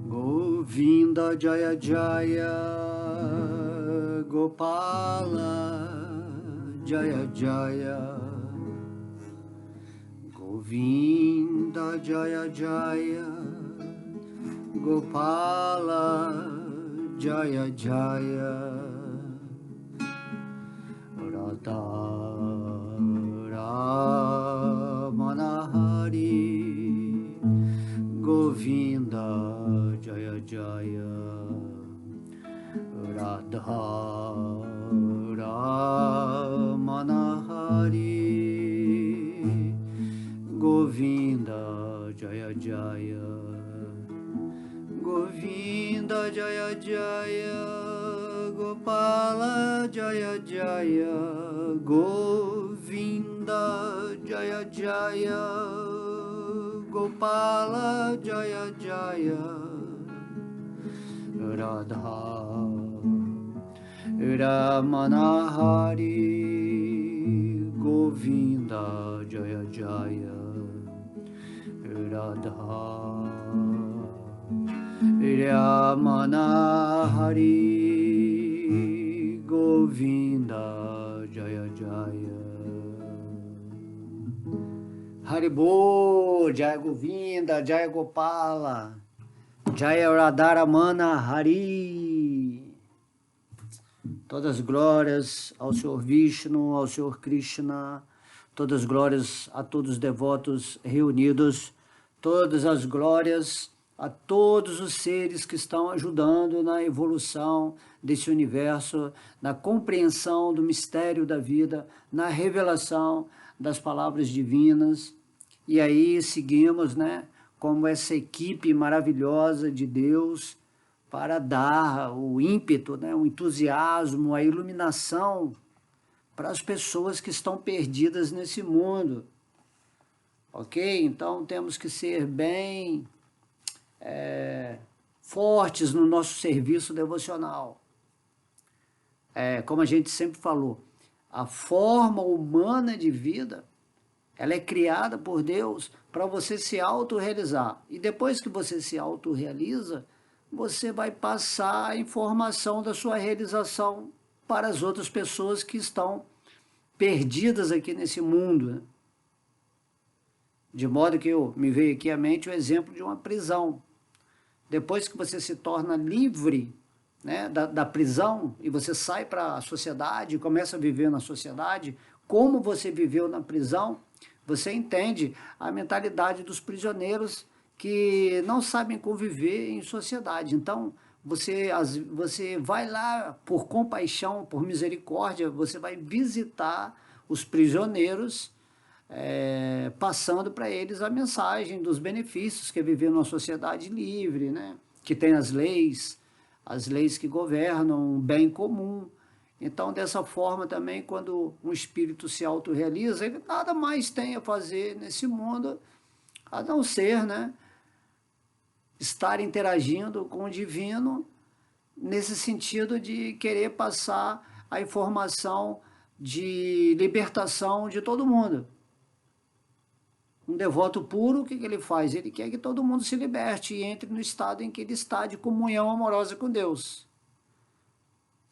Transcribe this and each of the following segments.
Govinda Jaya Jaya Gopala Jaya Jaya Govinda Jaya Jaya Gopala Jaya Jaya Radha Ramana Hari Govinda Jaya Jaya Radha Ramana Hari Govinda Jaya Jaya Govinda Jaya Jaya Gopala Jaya Jaya Govinda Jaya Jaya Gopala Jaya Jaya Radha Ramana Hari Govinda Jaya Jaya Radha Ramana Hari Govinda Jaya Jaya Haribo Jaya Govinda Jaya Gopala Jaya Radharamana Hari. Todas as glórias ao Senhor Vishnu, ao Senhor Krishna, todas as glórias a todos os devotos reunidos, todas as glórias a todos os seres que estão ajudando na evolução desse universo, na compreensão do mistério da vida, na revelação das palavras divinas. E aí seguimos, né, como essa equipe maravilhosa de Deus para dar o ímpeto, né, o entusiasmo, a iluminação para as pessoas que estão perdidas nesse mundo. Ok? Então temos que ser bem fortes no nosso serviço devocional. Como a gente sempre falou, a forma humana de vida, ela é criada por Deus para você se autorrealizar. E depois que você se autorrealiza, você vai passar a informação da sua realização para as outras pessoas que estão perdidas aqui nesse mundo, né? De modo que me veio aqui à mente o exemplo de uma prisão. Depois que você se torna livre, né, da prisão e você sai para a sociedade, começa a viver na sociedade, como você viveu na prisão, você entende a mentalidade dos prisioneiros que não sabem conviver em sociedade. Então, você vai lá por compaixão, por misericórdia, você vai visitar os prisioneiros, passando para eles a mensagem dos benefícios que é viver numa sociedade livre, né? Que tem as leis que governam o bem comum. Então, dessa forma também, quando um espírito se autorrealiza, ele nada mais tem a fazer nesse mundo, a não ser, né, estar interagindo com o divino, nesse sentido de querer passar a informação de libertação de todo mundo. Um devoto puro, o que ele faz? Ele quer que todo mundo se liberte e entre no estado em que ele está de comunhão amorosa com Deus.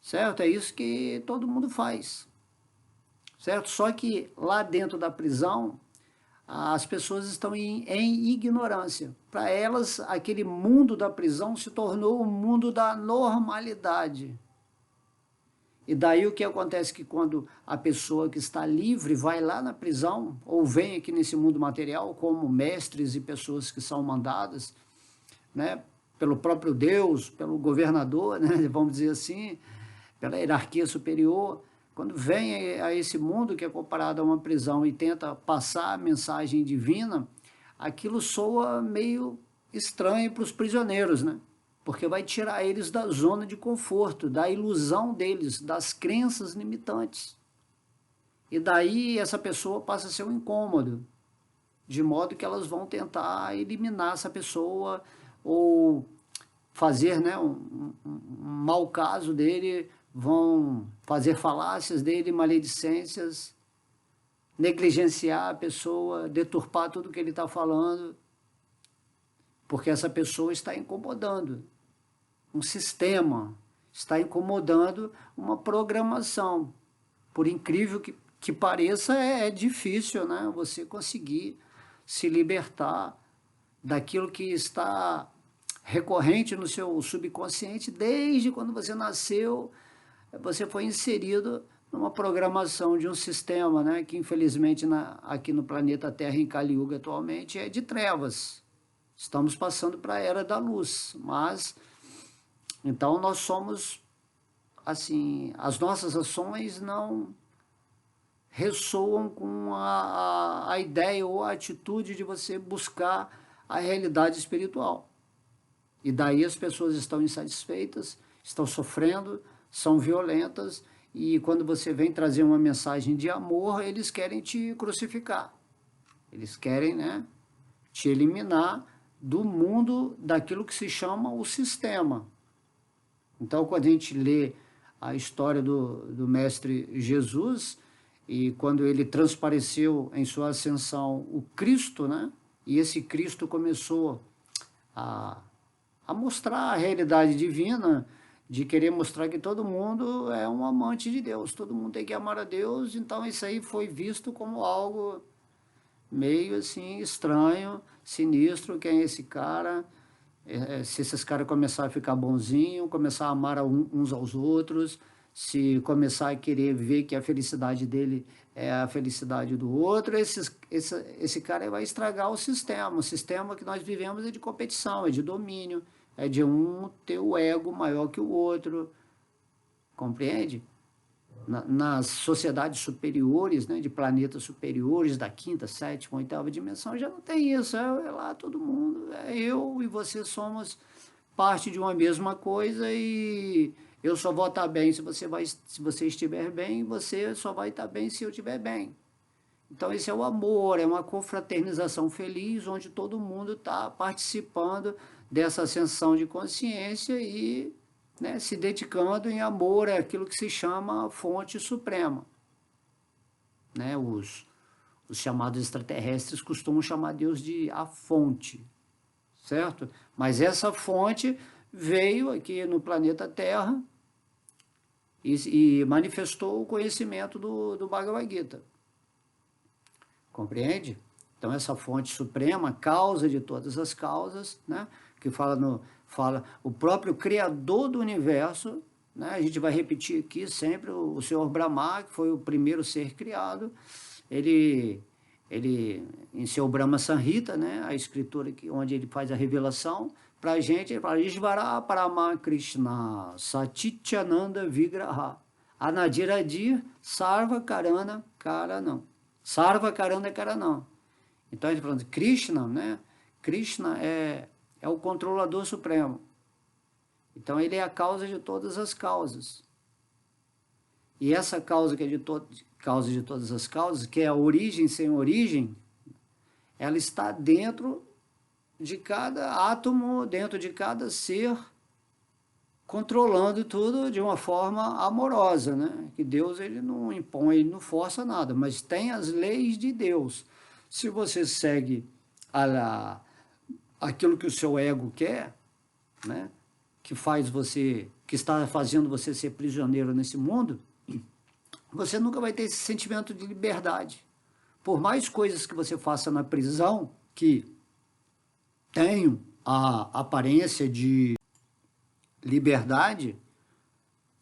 Certo? É isso que todo mundo faz. Certo? Só que lá dentro da prisão, as pessoas estão em ignorância. Para elas, aquele mundo da prisão se tornou o mundo da normalidade. E daí o que acontece que quando a pessoa que está livre vai lá na prisão, ou vem aqui nesse mundo material, como mestres e pessoas que são mandadas, né, pelo próprio Deus, pelo governador, né, vamos dizer assim, pela hierarquia superior, quando vem a esse mundo que é comparado a uma prisão e tenta passar a mensagem divina, aquilo soa meio estranho para os prisioneiros, né? Porque vai tirar eles da zona de conforto, da ilusão deles, das crenças limitantes. E daí essa pessoa passa a ser um incômodo, de modo que elas vão tentar eliminar essa pessoa ou fazer, né, um mau caso dele, vão fazer falácias dele, maledicências, negligenciar a pessoa, deturpar tudo que ele está falando. porque essa pessoa está incomodando um sistema, está incomodando uma programação. Por incrível que pareça, é difícil, né? Você conseguir se libertar daquilo que está recorrente no seu subconsciente desde quando você nasceu. Você foi inserido numa programação de um sistema, né, que infelizmente aqui no planeta Terra, em Kali Yuga atualmente, é de trevas. Estamos passando para a era da luz, mas então nós somos, assim, as nossas ações não ressoam com a ideia ou a atitude de você buscar a realidade espiritual. E daí as pessoas estão insatisfeitas, estão sofrendo, são violentas, e quando você vem trazer uma mensagem de amor, eles querem te crucificar. Eles querem, né, te eliminar do mundo daquilo que se chama o sistema. Então, quando a gente lê a história do Mestre Jesus, e quando ele transpareceu em sua ascensão o Cristo, né, e esse Cristo começou a mostrar a realidade divina, de querer mostrar que todo mundo é um amante de Deus, todo mundo tem que amar a Deus, então isso aí foi visto como algo meio assim estranho, sinistro. Quem é esse cara? Se esses caras começarem a ficar bonzinho, começar a amar uns aos outros, se começar a querer ver que a felicidade dele é a felicidade do outro, esse cara vai estragar o sistema que nós vivemos é de competição, é de domínio, é de um ter o ego maior que o outro, compreende? Nas sociedades superiores, né, de planetas superiores, da quinta, sétima, oitava dimensão, já não tem isso, é lá todo mundo, eu e você somos parte de uma mesma coisa, e eu só vou estar bem se você estiver bem, e você só vai estar bem se eu estiver bem. Então esse é o amor, é uma confraternização feliz, onde todo mundo está participando dessa ascensão de consciência e, né, se dedicando em amor àquilo que se chama fonte suprema. Né? Os chamados extraterrestres costumam chamar Deus de a fonte, certo? Mas essa fonte veio aqui no planeta Terra e manifestou o conhecimento do Bhagavad Gita. Compreende? Então essa fonte suprema, causa de todas as causas, né? Que fala o próprio Criador do Universo, né? A gente vai repetir aqui sempre o Senhor Brahma, que foi o primeiro ser criado, ele em seu Brahma Samhita, né? A escritura onde ele faz a revelação para a gente, ele fala Ishvara Parama Krishna Satityananda Vigraha Anadiradir Sarva Karana Karanam. Sarva Karana Karanam. Então ele fala Krishna, né? Krishna é o controlador supremo. Então ele é a causa de todas as causas. E essa causa que é causa de todas as causas, que é a origem sem origem, ela está dentro de cada átomo, dentro de cada ser, controlando tudo de uma forma amorosa, né? Que Deus ele não impõe, ele não força nada, mas tem as leis de Deus. Se você segue aquilo que o seu ego quer, né? Que está fazendo você ser prisioneiro nesse mundo, você nunca vai ter esse sentimento de liberdade. Por mais coisas que você faça na prisão, que tenham a aparência de liberdade,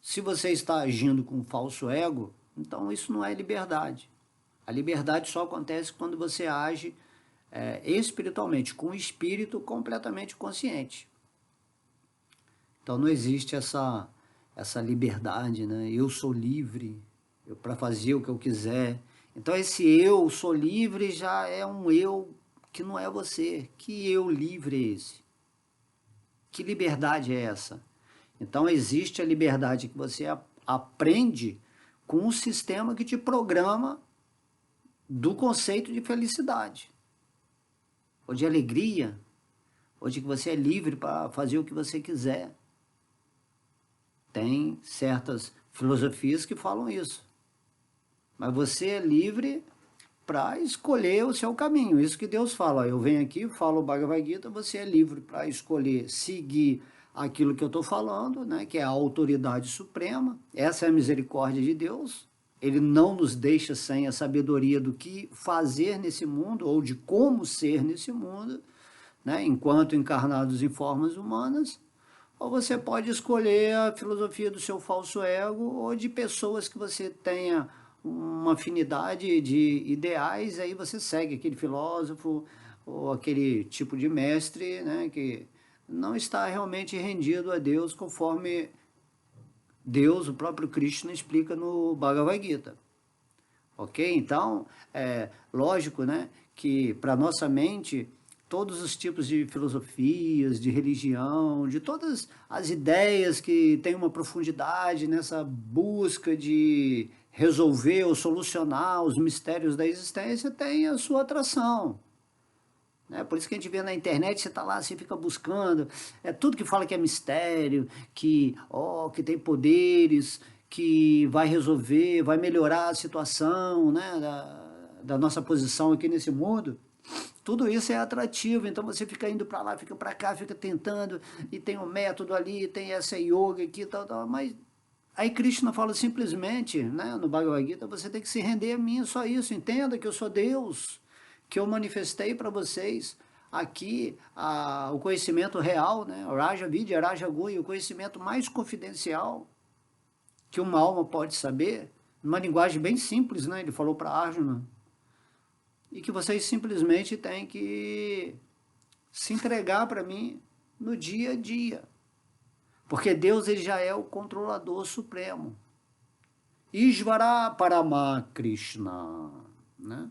se você está agindo com um falso ego, então isso não é liberdade. A liberdade só acontece quando você age espiritualmente, com o espírito completamente consciente. Então não existe essa liberdade, né? Eu sou livre para fazer o que eu quiser. Então esse eu sou livre já é um eu que não é você. Que eu livre é esse? Que liberdade é essa? Então existe a liberdade que você aprende com um sistema que te programa do conceito de felicidade, ou de alegria, ou de que você é livre para fazer o que você quiser. Tem certas filosofias que falam isso. Mas você é livre para escolher o seu caminho. Isso que Deus fala. Eu venho aqui, falo o Bhagavad Gita, você é livre para escolher seguir aquilo que eu estou falando, né, que é a autoridade suprema. Essa é a misericórdia de Deus. Ele não nos deixa sem a sabedoria do que fazer nesse mundo ou de como ser nesse mundo, né, enquanto encarnados em formas humanas. Ou você pode escolher a filosofia do seu falso ego ou de pessoas que você tenha uma afinidade de ideais, aí você segue aquele filósofo ou aquele tipo de mestre, né, que não está realmente rendido a Deus conforme Deus, o próprio Krishna, explica no Bhagavad Gita. Ok? Então, é lógico, né, que para nossa mente, todos os tipos de filosofias, de religião, de todas as ideias que têm uma profundidade nessa busca de resolver ou solucionar os mistérios da existência, tem a sua atração. Né? Por isso que a gente vê na internet, você está lá, você fica buscando, tudo que fala que é mistério, que tem poderes, que vai resolver, vai melhorar a situação, né, da nossa posição aqui nesse mundo. Tudo isso é atrativo, então você fica indo para lá, fica para cá, fica tentando, e tem um método ali, tem essa yoga aqui, tal, mas aí Krishna fala simplesmente, né, no Bhagavad Gita, você tem que se render a mim, só isso, entenda que eu sou Deus, que eu manifestei para vocês aqui o conhecimento real, né, Raja Vidya, Raja Guya, o conhecimento mais confidencial que uma alma pode saber, numa linguagem bem simples, né, ele falou para Arjuna, e que vocês simplesmente têm que se entregar para mim no dia a dia. Porque Deus ele já é o controlador supremo. Ishvara Parama Krishna. Né?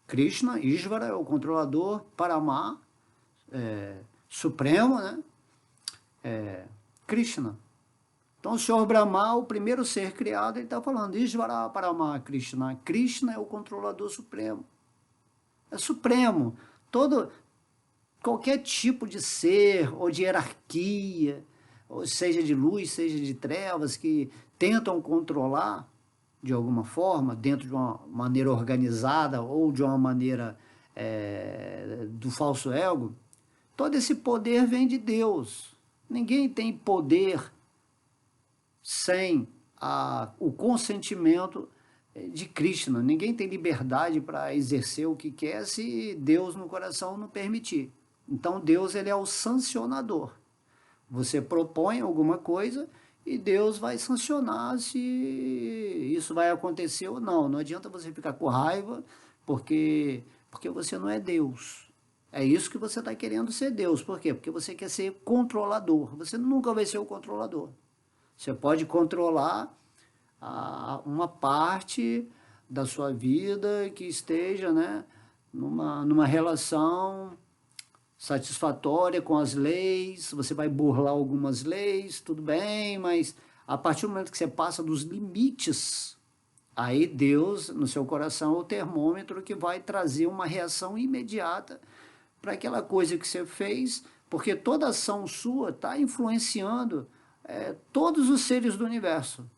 Krishna, Ishvara é o controlador, Parama, supremo, né? Krishna. Então o Senhor Brahma, o primeiro ser criado, ele está falando, Ishvara Parama Krishna. Krishna é o controlador supremo. É supremo. Qualquer tipo de ser ou de hierarquia, ou seja de luz, seja de trevas, que tentam controlar de alguma forma, dentro de uma maneira organizada ou de uma maneira do falso ego, todo esse poder vem de Deus. Ninguém tem poder sem o consentimento de Krishna. Ninguém tem liberdade para exercer o que quer se Deus no coração não permitir. Então Deus ele é o sancionador. Você propõe alguma coisa e Deus vai sancionar se isso vai acontecer ou não. Não adianta você ficar com raiva porque você não é Deus. É isso que você está querendo ser Deus. Por quê? Porque você quer ser controlador. Você nunca vai ser o controlador. Você pode controlar uma parte da sua vida que esteja, né, numa relação satisfatória com as leis, você vai burlar algumas leis, tudo bem, mas a partir do momento que você passa dos limites, aí Deus, no seu coração, é o termômetro que vai trazer uma reação imediata para aquela coisa que você fez, porque toda ação sua está influenciando todos os seres do universo.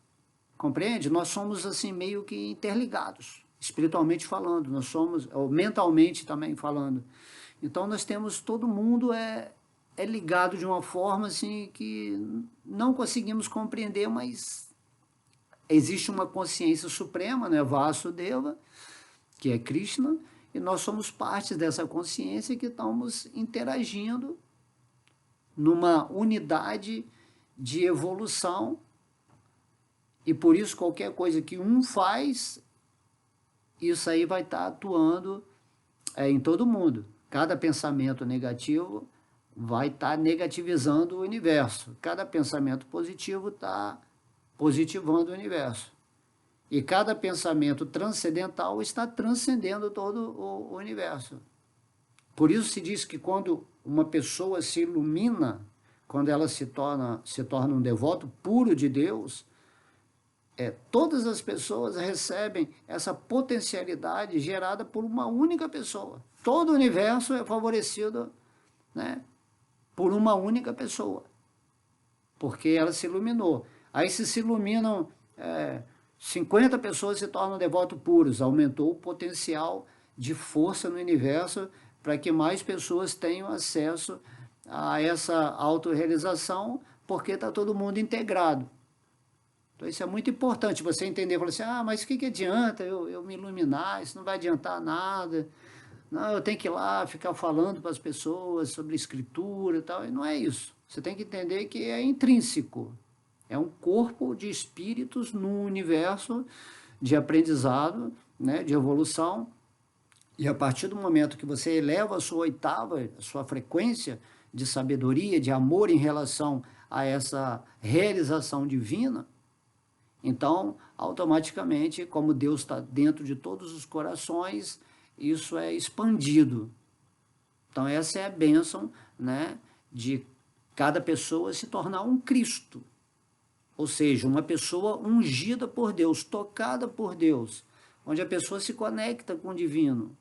Compreende? Nós somos assim meio que interligados, espiritualmente falando, nós somos, ou mentalmente também falando. Então nós temos, todo mundo é ligado de uma forma assim que não conseguimos compreender, mas existe uma consciência suprema, né, Vasudeva, que é Krishna, e nós somos parte dessa consciência que estamos interagindo numa unidade de evolução. E por isso qualquer coisa que um faz, isso aí vai estar atuando em todo mundo. Cada pensamento negativo vai estar negativizando o universo. Cada pensamento positivo está positivando o universo. E cada pensamento transcendental está transcendendo todo o universo. Por isso se diz que quando uma pessoa se ilumina, quando ela se torna um devoto puro de Deus, todas as pessoas recebem essa potencialidade gerada por uma única pessoa. Todo o universo é favorecido, né, por uma única pessoa, porque ela se iluminou. Aí se iluminam 50 pessoas se tornam devotos puros, aumentou o potencial de força no universo para que mais pessoas tenham acesso a essa autorrealização, porque está todo mundo integrado. Então isso é muito importante, você entender, falar assim, mas o que adianta eu me iluminar, isso não vai adiantar nada, não, eu tenho que ir lá ficar falando para as pessoas sobre escritura e tal, e não é isso. Você tem que entender que é intrínseco, é um corpo de espíritos num universo de aprendizado, né, de evolução, e a partir do momento que você eleva a sua oitava, a sua frequência de sabedoria, de amor em relação a essa realização divina, então, automaticamente, como Deus está dentro de todos os corações, isso é expandido. Então, essa é a bênção, né, de cada pessoa se tornar um Cristo. Ou seja, uma pessoa ungida por Deus, tocada por Deus, onde a pessoa se conecta com o divino.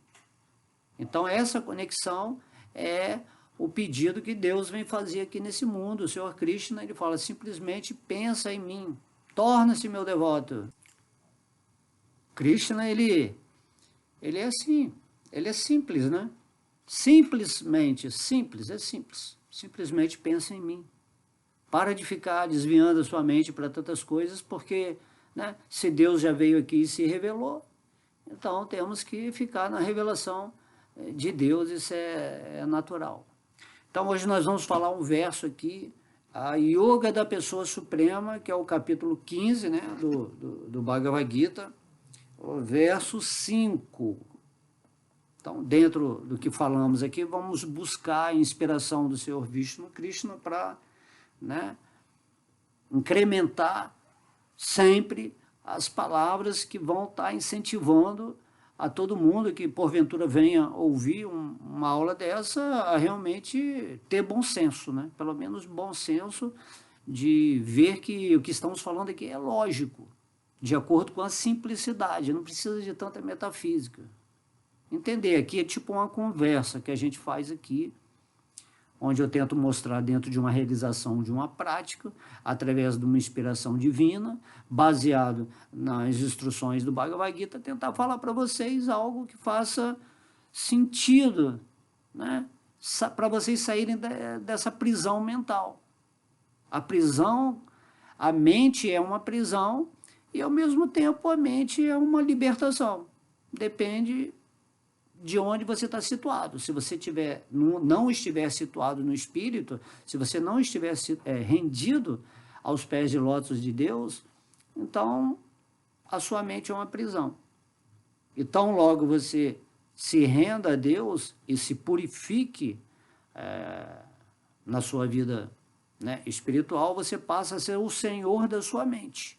Então, essa conexão é o pedido que Deus vem fazer aqui nesse mundo. O Senhor Krishna, ele fala, simplesmente pensa em mim, torna-se meu devoto. Krishna, ele é assim, ele é simples, né? Simplesmente, simples, é simples. Simplesmente pensa em mim. Para de ficar desviando a sua mente para tantas coisas, porque, né, se Deus já veio aqui e se revelou, então temos que ficar na revelação de Deus, isso é natural. Então hoje nós vamos falar um verso aqui, a Yoga da Pessoa Suprema, que é o capítulo 15, né, do Bhagavad Gita, o verso 5. Então, dentro do que falamos aqui, vamos buscar a inspiração do Senhor Vishnu Krishna para, né, incrementar sempre as palavras que vão estar incentivando a todo mundo que porventura venha ouvir uma aula dessa a realmente ter bom senso, né? Pelo menos bom senso de ver que o que estamos falando aqui é lógico, de acordo com a simplicidade, não precisa de tanta metafísica. Entender, aqui é tipo uma conversa que a gente faz aqui, onde eu tento mostrar dentro de uma realização de uma prática, através de uma inspiração divina, baseado nas instruções do Bhagavad Gita, tentar falar para vocês algo que faça sentido, né? Para vocês saírem dessa prisão mental. A prisão, a mente é uma prisão e, ao mesmo tempo, a mente é uma libertação. Depende de onde você está situado. Se você não estiver situado no espírito, se você não estiver rendido aos pés de lótus de Deus, então a sua mente é uma prisão. E tão logo você se renda a Deus e se purifique na sua vida, né, espiritual, você passa a ser o senhor da sua mente.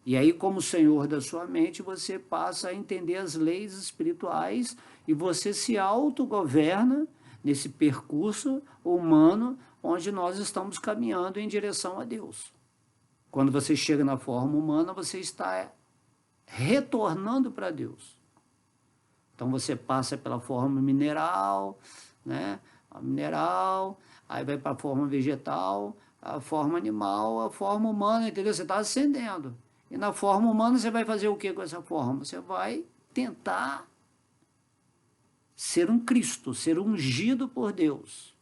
E aí, como senhor da sua mente, você passa a entender as leis espirituais e você se autogoverna nesse percurso humano onde nós estamos caminhando em direção a Deus. Quando você chega na forma humana, você está retornando para Deus. Então, você passa pela forma mineral, né? A mineral, aí vai para a forma vegetal, a forma animal, a forma humana, entendeu? Você está ascendendo. E na forma humana você vai fazer o que com essa forma? Você vai tentar ser um Cristo, ser ungido por Deus.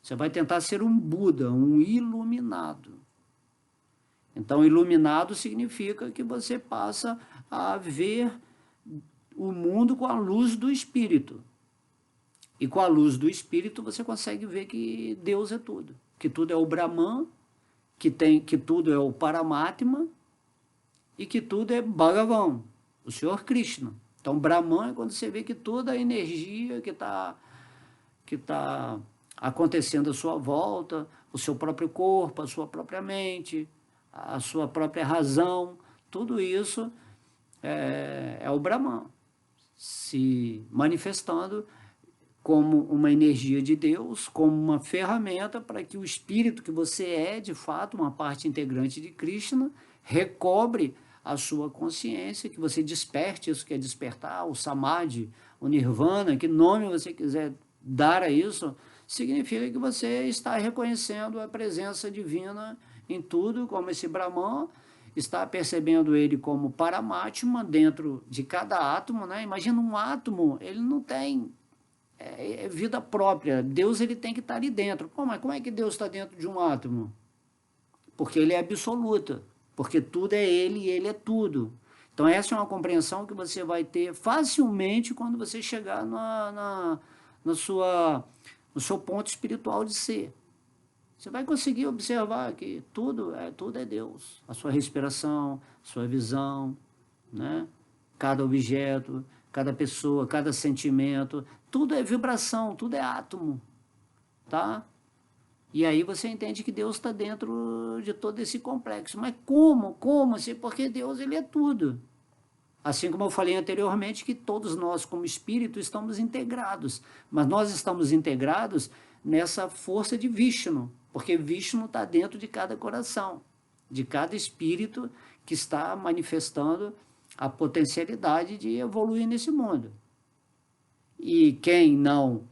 Você vai tentar ser um Buda, um iluminado. Então, iluminado significa que você passa a ver o mundo com a luz do Espírito. E com a luz do Espírito você consegue ver que Deus é tudo. Que tudo é o Brahman, que tudo é o Paramatma, e que tudo é Bhagavan, o Senhor Krishna. Então, Brahman é quando você vê que toda a energia que tá acontecendo à sua volta, o seu próprio corpo, a sua própria mente, a sua própria razão, tudo isso é o Brahman se manifestando como uma energia de Deus, como uma ferramenta para que o espírito que você é, de fato, uma parte integrante de Krishna, recobre a sua consciência, que você desperte, isso que é despertar, o samadhi, o nirvana, que nome você quiser dar a isso, significa que você está reconhecendo a presença divina em tudo, como esse Brahman, está percebendo ele como paramátma dentro de cada átomo, né? Imagina um átomo, ele não tem vida própria. Deus ele tem que estar ali dentro. Pô, mas como é que Deus está dentro de um átomo? Porque ele é absoluto, porque tudo é ele e ele é tudo. Então essa é uma compreensão que você vai ter facilmente quando você chegar no seu ponto espiritual de ser. Você vai conseguir observar que tudo é Deus. A sua respiração, sua visão, né? Cada objeto, cada pessoa, cada sentimento, tudo é vibração, tudo é átomo, tá? E aí você entende que Deus está dentro de todo esse complexo. Mas como? Como? Porque Deus ele é tudo. Assim como eu falei anteriormente, que todos nós, como espírito, estamos integrados. Mas nós estamos integrados nessa força de Vishnu, porque Vishnu está dentro de cada coração, de cada espírito que está manifestando a potencialidade de evoluir nesse mundo. E quem não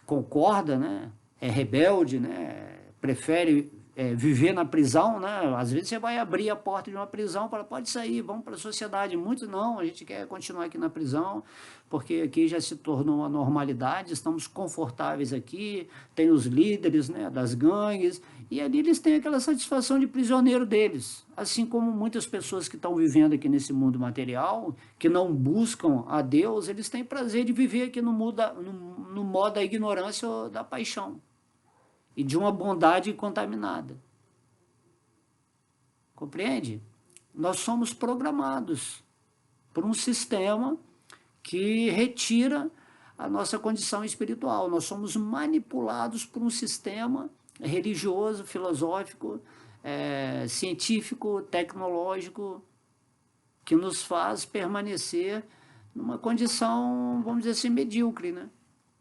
concorda, né, é rebelde, né, prefere viver na prisão, né? Às vezes você vai abrir a porta de uma prisão e fala, pode sair, vamos para a sociedade. Muitos não, a gente quer continuar aqui na prisão, porque aqui já se tornou uma normalidade, estamos confortáveis aqui, tem os líderes, né, das gangues, e ali eles têm aquela satisfação de prisioneiro deles. Assim como muitas pessoas que estão vivendo aqui nesse mundo material, que não buscam a Deus, eles têm prazer de viver aqui no modo da ignorância ou da paixão. E de uma bondade contaminada. Compreende? Nós somos programados por um sistema que retira a nossa condição espiritual. Nós somos manipulados por um sistema religioso, filosófico, científico, tecnológico, que nos faz permanecer numa condição, vamos dizer assim, medíocre, né?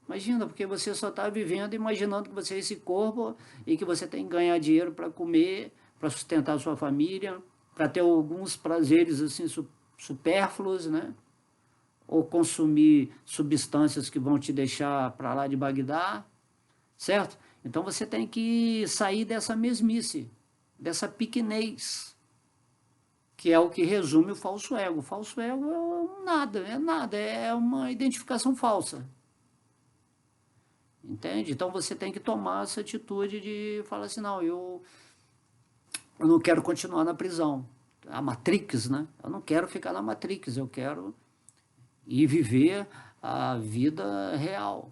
Imagina, porque você só está vivendo imaginando que você é esse corpo e que você tem que ganhar dinheiro para comer, para sustentar a sua família, para ter alguns prazeres assim supérfluos, né? Ou consumir substâncias que vão te deixar para lá de Bagdá, certo? Então você tem que sair dessa mesmice, dessa pequenez, que é o que resume o falso ego. O falso ego é nada, é uma identificação falsa. Entende? Então você tem que tomar essa atitude de falar assim, não, eu não quero continuar na prisão. A Matrix, né? Eu não quero ficar na Matrix, eu quero ir viver a vida real.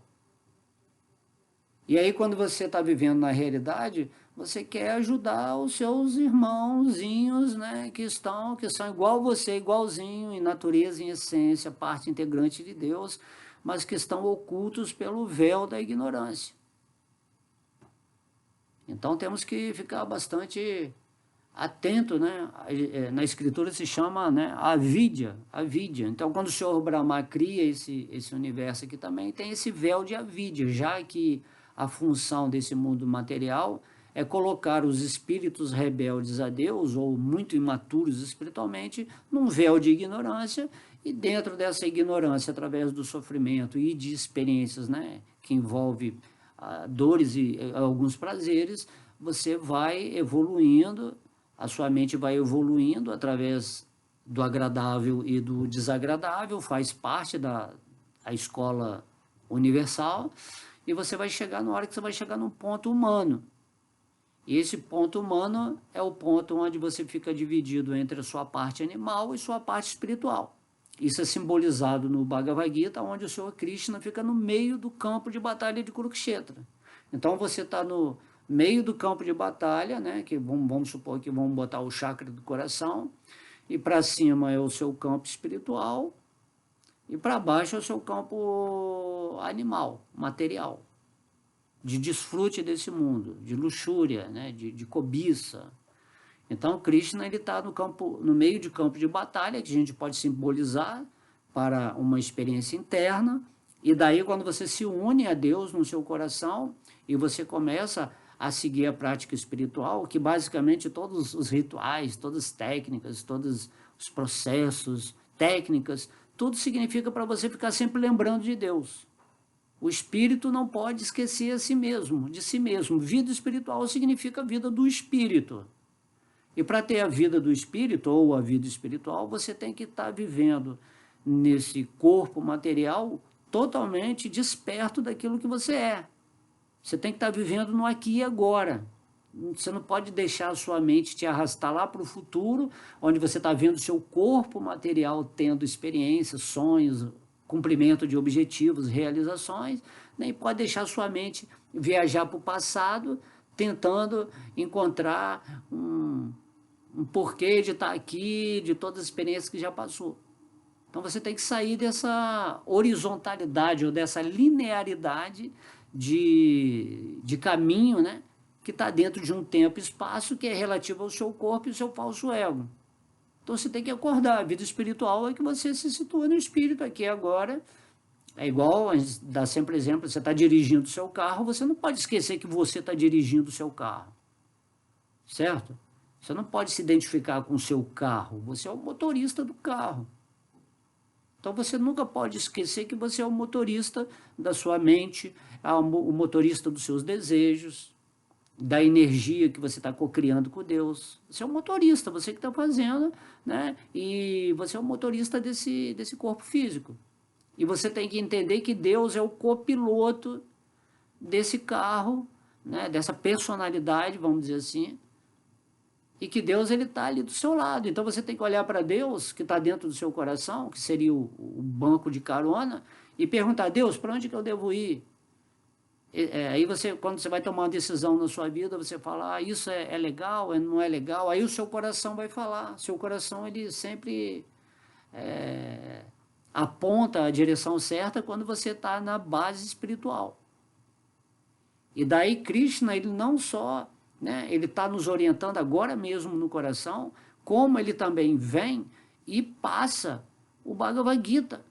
E aí quando você está vivendo na realidade, você quer ajudar os seus irmãozinhos, né, que são igual você, igualzinho, em natureza, em essência, parte integrante de Deus, mas que estão ocultos pelo véu da ignorância. Então temos que ficar bastante atento, né? Na escritura se chama, né, avidya. Então quando o Senhor Brahma cria esse universo aqui também, tem esse véu de avidya, já que a função desse mundo material é colocar os espíritos rebeldes a Deus, ou muito imaturos espiritualmente, num véu de ignorância, e dentro dessa ignorância, através do sofrimento e de experiências, né, que envolve dores e alguns prazeres, você vai evoluindo, a sua mente vai evoluindo através do agradável e do desagradável, faz parte da escola universal, e você vai chegar na hora que você vai chegar num ponto humano. E esse ponto humano é o ponto onde você fica dividido entre a sua parte animal e sua parte espiritual. Isso é simbolizado no Bhagavad Gita, onde o Senhor Krishna fica no meio do campo de batalha de Kurukshetra. Então você está no meio do campo de batalha, né, que vamos supor que vamos botar o chakra do coração, e para cima é o seu campo espiritual, e para baixo é o seu campo animal, material, de desfrute desse mundo, de luxúria, né, de cobiça. Então Krishna está no meio de campo de batalha, que a gente pode simbolizar para uma experiência interna, e daí quando você se une a Deus no seu coração e você começa a seguir a prática espiritual, que basicamente todos os rituais, todas as técnicas, todos os processos, técnicas, tudo significa para você ficar sempre lembrando de Deus. O espírito não pode esquecer de si mesmo. Vida espiritual significa vida do espírito. E para ter a vida do espírito, ou a vida espiritual, você tem que estar vivendo nesse corpo material totalmente desperto daquilo que você é. Você tem que estar vivendo no aqui e agora. Você não pode deixar a sua mente te arrastar lá para o futuro, onde você está vendo o seu corpo material tendo experiências, sonhos, cumprimento de objetivos, realizações, nem pode deixar a sua mente viajar para o passado, tentando encontrar um porquê de estar aqui, de todas as experiências que já passou. Então você tem que sair dessa horizontalidade ou dessa linearidade de caminho, né, que está dentro de um tempo e espaço que é relativo ao seu corpo e ao seu falso ego. Então você tem que acordar. A vida espiritual é que você se situa no espírito aqui e agora. É igual, a gente dá sempre exemplo, você está dirigindo o seu carro, você não pode esquecer que você está dirigindo o seu carro. Certo? Você não pode se identificar com o seu carro, você é o motorista do carro. Então você nunca pode esquecer que você é o motorista da sua mente, o motorista dos seus desejos, da energia que você está cocriando com Deus. Você é o motorista, você que está fazendo, né? E você é o motorista desse corpo físico. E você tem que entender que Deus é o copiloto desse carro, né? Dessa personalidade, vamos dizer assim, e que Deus está ali do seu lado. Então você tem que olhar para Deus, que está dentro do seu coração, que seria o banco de carona, e perguntar: Deus, para onde que eu devo ir? Aí você, quando você vai tomar uma decisão na sua vida, você fala: isso é legal, não é legal. Aí o seu coração vai falar. Seu coração, ele sempre aponta a direção certa quando você está na base espiritual. E daí Krishna, ele não só, né, ele está nos orientando agora mesmo no coração, como ele também vem e passa o Bhagavad Gita,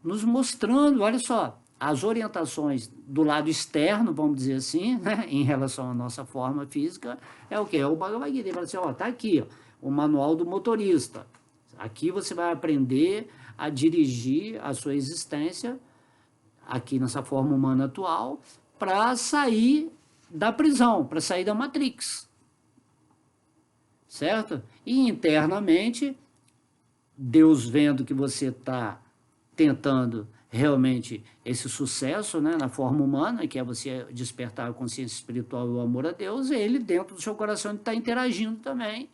nos mostrando, olha só, as orientações do lado externo, vamos dizer assim, né, em relação à nossa forma física, é o quê? É o Bhagavad Gita. Ele fala assim: ó, tá aqui, ó, o manual do motorista. Aqui você vai aprender a dirigir a sua existência, aqui nessa forma humana atual, para sair da prisão, para sair da Matrix. Certo? E internamente, Deus vendo que você está tentando realmente esse sucesso, né, na forma humana, que é você despertar a consciência espiritual e o amor a Deus, ele dentro do seu coração está interagindo também,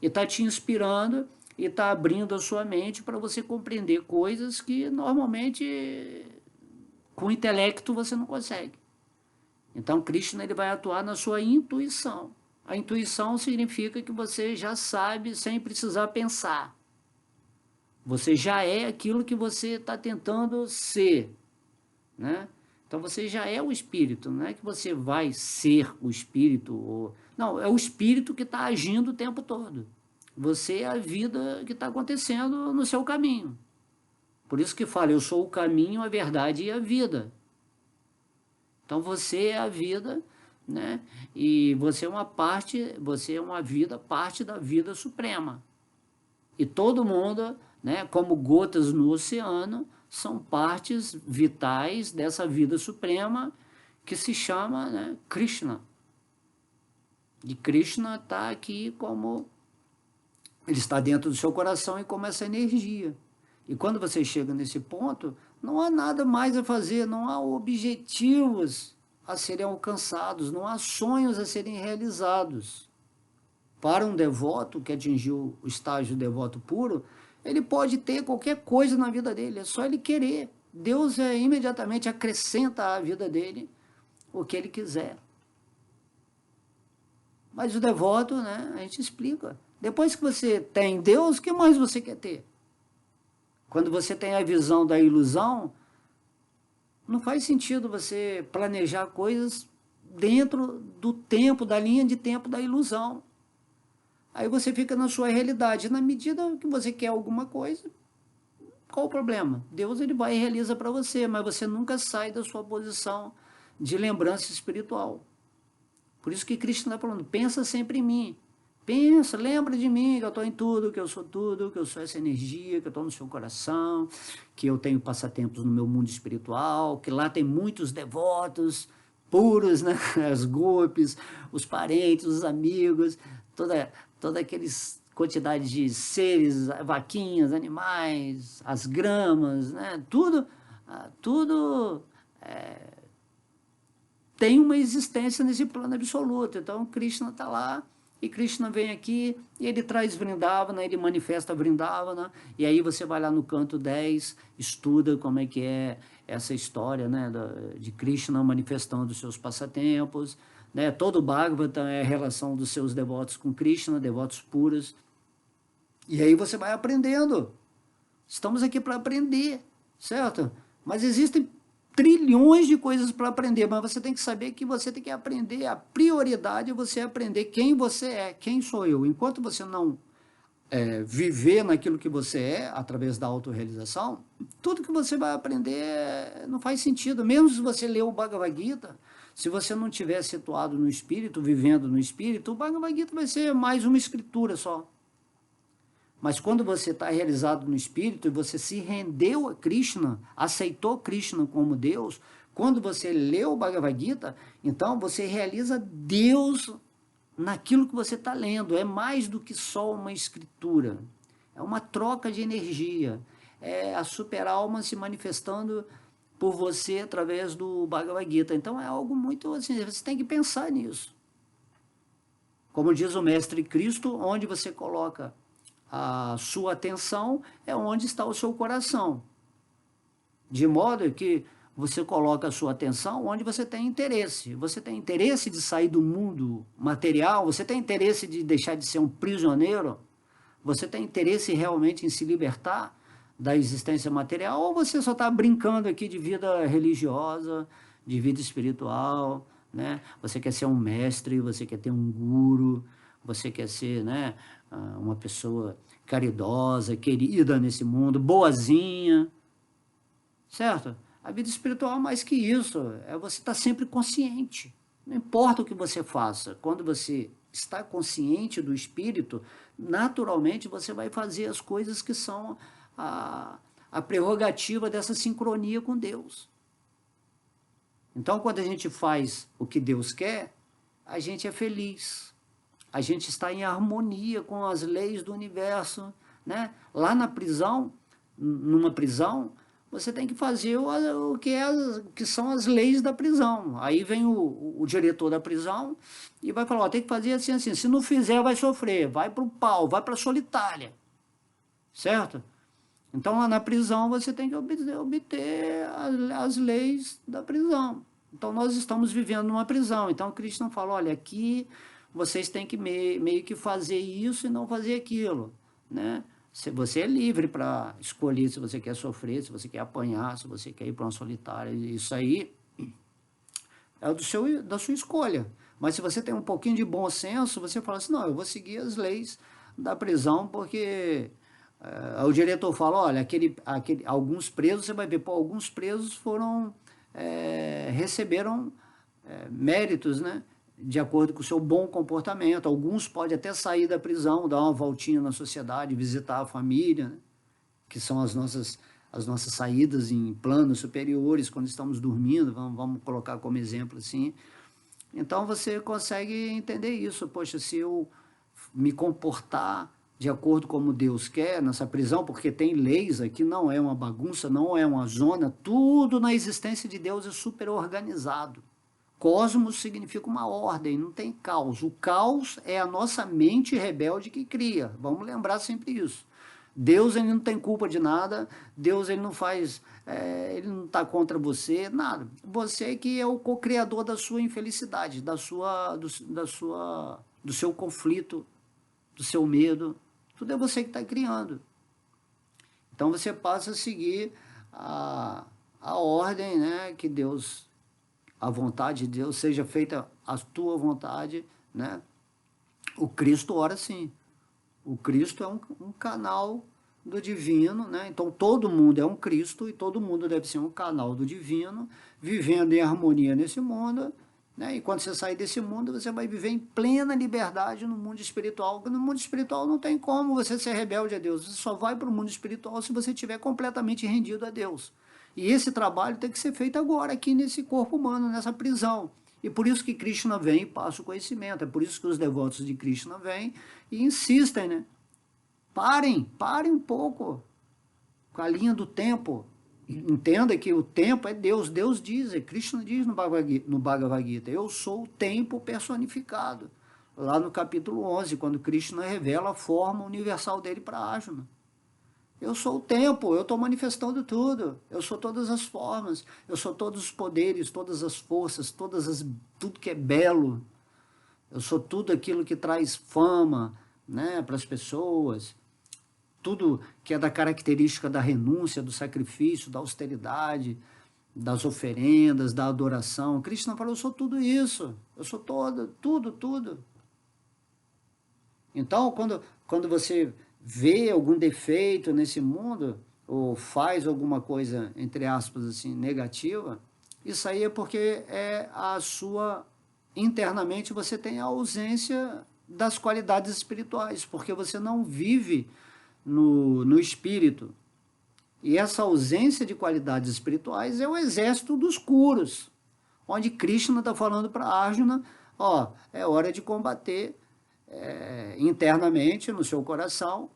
e está te inspirando, e está abrindo a sua mente para você compreender coisas que normalmente com o intelecto você não consegue. Então Krishna, ele vai atuar na sua intuição. A intuição significa que você já sabe sem precisar pensar. Você já é aquilo que você está tentando ser, né? Então você já é o espírito, não é que você vai ser o espírito. Não, é o espírito que está agindo o tempo todo. Você é a vida que está acontecendo no seu caminho. Por isso que fala: eu sou o caminho, a verdade e a vida. Então você é a vida, né? E você é uma parte, você é uma vida, parte da vida suprema. E todo mundo, né, como gotas no oceano, são partes vitais dessa vida suprema que se chama, né, Krishna. E Krishna está aqui como... ele está dentro do seu coração e como essa energia. E quando você chega nesse ponto, não há nada mais a fazer, não há objetivos a serem alcançados, não há sonhos a serem realizados. Para um devoto que atingiu o estágio devoto puro, ele pode ter qualquer coisa na vida dele, é só ele querer. Deus imediatamente acrescenta à vida dele o que ele quiser. Mas o devoto, né, a gente explica. Depois que você tem Deus, o que mais você quer ter? Quando você tem a visão da ilusão, não faz sentido você planejar coisas dentro do tempo, da linha de tempo da ilusão. Aí você fica na sua realidade. Na medida que você quer alguma coisa, qual o problema? Deus, ele vai e realiza para você, mas você nunca sai da sua posição de lembrança espiritual. Por isso que Krishna está falando: pensa sempre em mim. Pensa, lembra de mim, que eu estou em tudo, que eu sou essa energia, que eu estou no seu coração, que eu tenho passatempos no meu mundo espiritual, que lá tem muitos devotos puros, né? As golpes, os parentes, os amigos, toda aquela quantidade de seres, vaquinhas, animais, as gramas, né? Tudo tem uma existência nesse plano absoluto. Então, Krishna está lá, e Krishna vem aqui, e ele traz Vrindavana, ele manifesta Vrindavana, e aí você vai lá no canto 10, estuda como é que é essa história, né, de Krishna manifestando os seus passatempos, né? Todo o Bhagavatam é a relação dos seus devotos com Krishna, devotos puros, e aí você vai aprendendo. Estamos aqui para aprender, certo? Mas existem trilhões de coisas para aprender, mas você tem que saber que você tem que aprender, a prioridade é você aprender quem você é, quem sou eu. Enquanto você não viver naquilo que você é, através da autorrealização, tudo que você vai aprender não faz sentido. Mesmo se você ler o Bhagavad Gita, se você não estiver situado no espírito, vivendo no espírito, o Bhagavad Gita vai ser mais uma escritura só. Mas quando você está realizado no espírito e você se rendeu a Krishna, aceitou Krishna como Deus, quando você lê o Bhagavad Gita, então você realiza Deus naquilo que você está lendo. É mais do que só uma escritura. É uma troca de energia. É a super-alma se manifestando por você através do Bhagavad Gita. Então é algo muito assim, você tem que pensar nisso. Como diz o Mestre Cristo, onde você coloca a sua atenção é onde está o seu coração. De modo que você coloca a sua atenção onde você tem interesse. Você tem interesse de sair do mundo material? Você tem interesse de deixar de ser um prisioneiro? Você tem interesse realmente em se libertar da existência material? Ou você só está brincando aqui de vida religiosa, de vida espiritual, né? Você quer ser um mestre, você quer ter um guru, você quer ser, né, uma pessoa caridosa, querida nesse mundo, boazinha, certo? A vida espiritual é mais que isso, é você estar sempre consciente, não importa o que você faça, quando você está consciente do espírito, naturalmente você vai fazer as coisas que são a prerrogativa dessa sincronia com Deus. Então, quando a gente faz o que Deus quer, a gente é feliz. A gente está em harmonia com as leis do universo, né? Lá na prisão, numa prisão, você tem que fazer o que são as leis da prisão. Aí vem o diretor da prisão e vai falar, ó, tem que fazer assim, assim. Se não fizer, vai sofrer, vai para o pau, vai para a solitária, certo? Então, lá na prisão, você tem que obter as leis da prisão. Então, nós estamos vivendo numa prisão. Então, Krishna fala, olha, aqui vocês têm que meio que fazer isso e não fazer aquilo, né? Você é livre para escolher se você quer sofrer, se você quer apanhar, se você quer ir para uma solitária. Isso aí é da sua escolha. Mas se você tem um pouquinho de bom senso, você fala assim, não, eu vou seguir as leis da prisão, porque o diretor fala, olha, alguns presos, você vai ver, pô, alguns presos receberam méritos, né? De acordo com o seu bom comportamento. Alguns podem até sair da prisão, dar uma voltinha na sociedade, visitar a família, né? Que são as nossas saídas em planos superiores, quando estamos dormindo, vamos colocar como exemplo assim. Então você consegue entender isso. Poxa, se eu me comportar de acordo como Deus quer nessa prisão, porque tem leis aqui, não é uma bagunça, não é uma zona, tudo na existência de Deus é super organizado. Cosmos significa uma ordem, não tem caos. O caos é a nossa mente rebelde que cria. Vamos lembrar sempre isso. Deus, ele não tem culpa de nada. Deus, ele não faz, ele não está contra você, nada. Você que é o co-criador da sua infelicidade, do seu conflito, do seu medo. Tudo é você que está criando. Então você passa a seguir a ordem, né, que Deus, a vontade de Deus, seja feita a tua vontade, né? O Cristo ora sim. O Cristo é um canal do divino, né? Então todo mundo é um Cristo e todo mundo deve ser um canal do divino, vivendo em harmonia nesse mundo, né? E quando você sair desse mundo, você vai viver em plena liberdade no mundo espiritual, porque no mundo espiritual não tem como você ser rebelde a Deus. Você só vai para o mundo espiritual se você estiver completamente rendido a Deus. E esse trabalho tem que ser feito agora, aqui nesse corpo humano, nessa prisão. E por isso que Krishna vem e passa o conhecimento. É por isso que os devotos de Krishna vêm e insistem, né? Parem um pouco com a linha do tempo. Entenda que o tempo é Deus. Deus diz, Krishna diz no Bhagavad Gita, eu sou o tempo personificado. Lá no capítulo 11, quando Krishna revela a forma universal dele para Arjuna. Eu sou o tempo, eu estou manifestando tudo. Eu sou todas as formas, eu sou todos os poderes, todas as forças, tudo que é belo. Eu sou tudo aquilo que traz fama, né, para as pessoas. Tudo que é da característica da renúncia, do sacrifício, da austeridade, das oferendas, da adoração. Krishna falou, eu sou tudo isso. Eu sou tudo. Então, quando você vê algum defeito nesse mundo, ou faz alguma coisa, entre aspas, assim, negativa, isso aí é porque internamente você tem a ausência das qualidades espirituais, porque você não vive no espírito. E essa ausência de qualidades espirituais é o exército dos Kuros, onde Krishna está falando para Arjuna, é hora de combater internamente no seu coração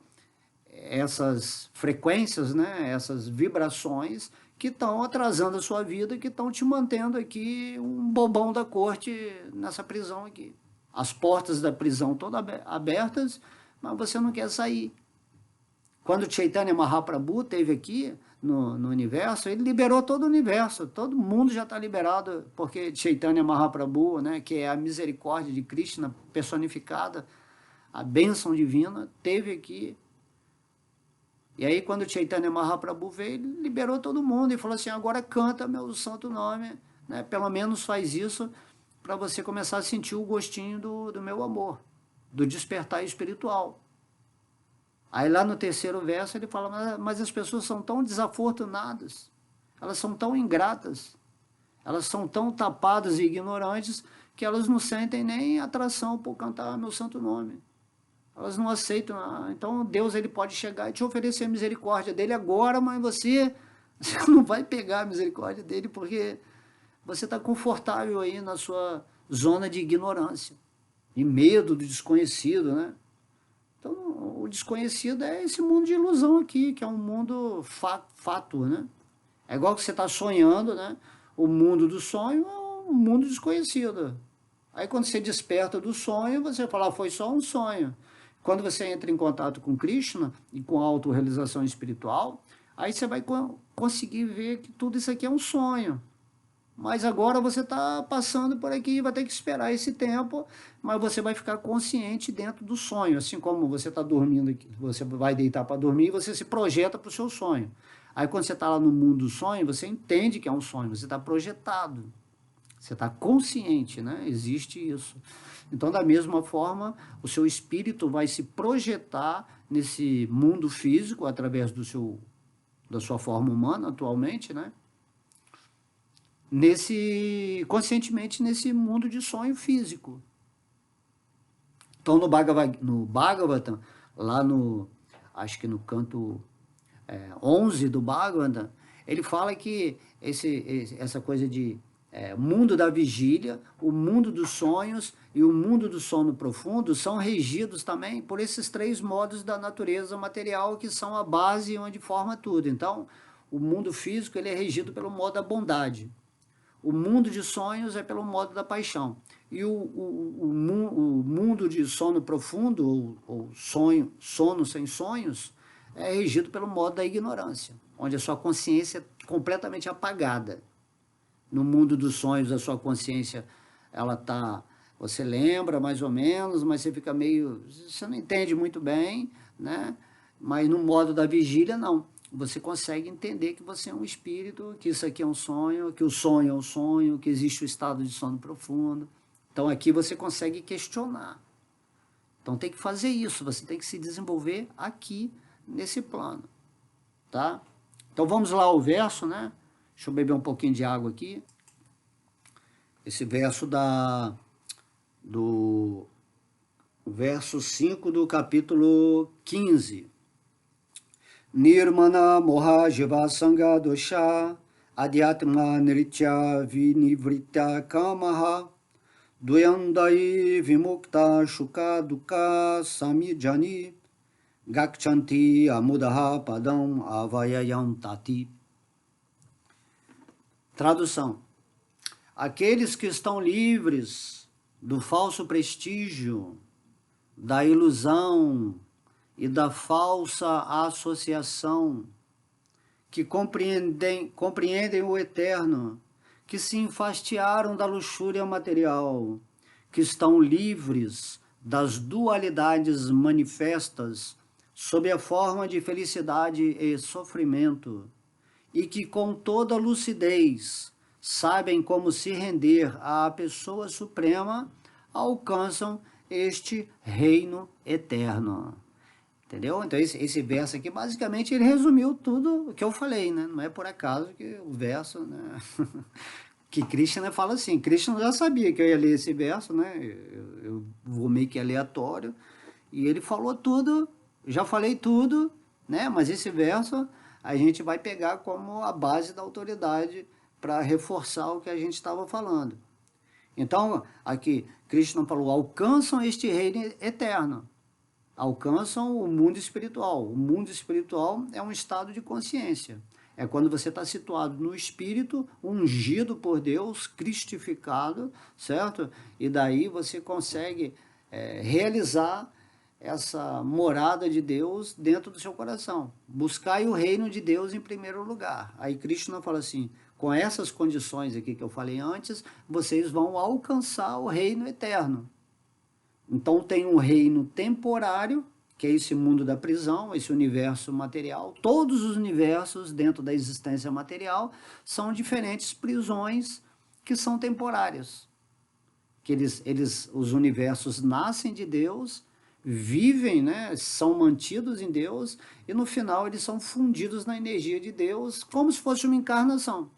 essas frequências, né, essas vibrações que estão atrasando a sua vida, que estão te mantendo aqui um bobão da corte nessa prisão aqui. As portas da prisão todas abertas, mas você não quer sair. Quando Chaitanya Mahaprabhu esteve aqui no universo, ele liberou todo o universo, todo mundo já está liberado, porque Chaitanya Mahaprabhu, né, que é a misericórdia de Krishna personificada, a bênção divina, esteve aqui. E aí quando Chaitanya Mahaprabhu veio, ele liberou todo mundo e falou assim, agora canta meu santo nome, né, pelo menos faz isso para você começar a sentir o gostinho do meu amor, do despertar espiritual. Aí lá no terceiro verso ele fala, mas as pessoas são tão desafortunadas, elas são tão ingratas, elas são tão tapadas e ignorantes que elas não sentem nem atração por cantar meu santo nome. Elas não aceitam. Então Deus ele pode chegar e te oferecer a misericórdia dele agora, mas você não vai pegar a misericórdia dele porque você está confortável aí na sua zona de ignorância, de medo do desconhecido, né? Então, o desconhecido é esse mundo de ilusão aqui, que é um mundo fátuo, né? É igual que você está sonhando, né? O mundo do sonho é um mundo desconhecido. Aí, quando você desperta do sonho, você fala, foi só um sonho. Quando você entra em contato com Krishna e com a autorrealização espiritual, aí você vai conseguir ver que tudo isso aqui é um sonho. Mas agora você está passando por aqui, vai ter que esperar esse tempo, mas você vai ficar consciente dentro do sonho, assim como você está dormindo aqui, você vai deitar para dormir e você se projeta para o seu sonho. Aí quando você está lá no mundo do sonho, você entende que é um sonho, você está projetado, você está consciente, né? Existe isso. Então, da mesma forma, o seu espírito vai se projetar nesse mundo físico através da sua forma humana atualmente, né? Conscientemente nesse mundo de sonho físico. Então no Bhagavatam, lá acho que no canto 11 do Bhagavatam, ele fala que essa coisa de mundo da vigília, o mundo dos sonhos e o mundo do sono profundo são regidos também por esses três modos da natureza material que são a base onde forma tudo. Então, o mundo físico ele é regido pelo modo da bondade. O mundo de sonhos é pelo modo da paixão. E o mundo de sono profundo, ou sono sem sonhos, é regido pelo modo da ignorância, onde a sua consciência é completamente apagada. No mundo dos sonhos, a sua consciência, você lembra mais ou menos, mas você fica você não entende muito bem, né? Mas no modo da vigília, não. Você consegue entender que você é um espírito, que isso aqui é um sonho, que o sonho é um sonho, que existe o estado de sono profundo. Então aqui você consegue questionar. Então tem que fazer isso, você tem que se desenvolver aqui nesse plano, tá? Então vamos lá ao verso, né? Deixa eu beber um pouquinho de água aqui. Esse verso do verso 5 do capítulo 15. Nirmana moha jiva sanga dosha adhyatma nritya vinivritya kamaha Duyandai vimukta shuka dukkha samijani gakchanti amudaha padam avayayam tati. Tradução: aqueles que estão livres do falso prestígio, da ilusão e da falsa associação, que compreendem o eterno, que se enfastiaram da luxúria material, que estão livres das dualidades manifestas sob a forma de felicidade e sofrimento, e que com toda lucidez sabem como se render à pessoa suprema, alcançam este reino eterno. Entendeu? Então esse verso aqui, basicamente, ele resumiu tudo o que eu falei, né? Não é por acaso que o verso, né? que Krishna fala assim, Krishna já sabia que eu ia ler esse verso, né? Eu vou meio que aleatório, e ele falou tudo, já falei tudo, né? Mas esse verso a gente vai pegar como a base da autoridade para reforçar o que a gente estava falando. Então, aqui, Krishna falou, alcançam este reino eterno. Alcançam o mundo espiritual. O mundo espiritual é um estado de consciência. É quando você está situado no espírito, ungido por Deus, cristificado, certo? E daí você consegue realizar essa morada de Deus dentro do seu coração. Buscai o reino de Deus em primeiro lugar. Aí Krishna fala assim, com essas condições aqui que eu falei antes, vocês vão alcançar o reino eterno. Então tem um reino temporário, que é esse mundo da prisão, esse universo material. Todos os universos dentro da existência material são diferentes prisões que são temporárias. Que os universos nascem de Deus, vivem, né, são mantidos em Deus, e no final eles são fundidos na energia de Deus, como se fosse uma encarnação.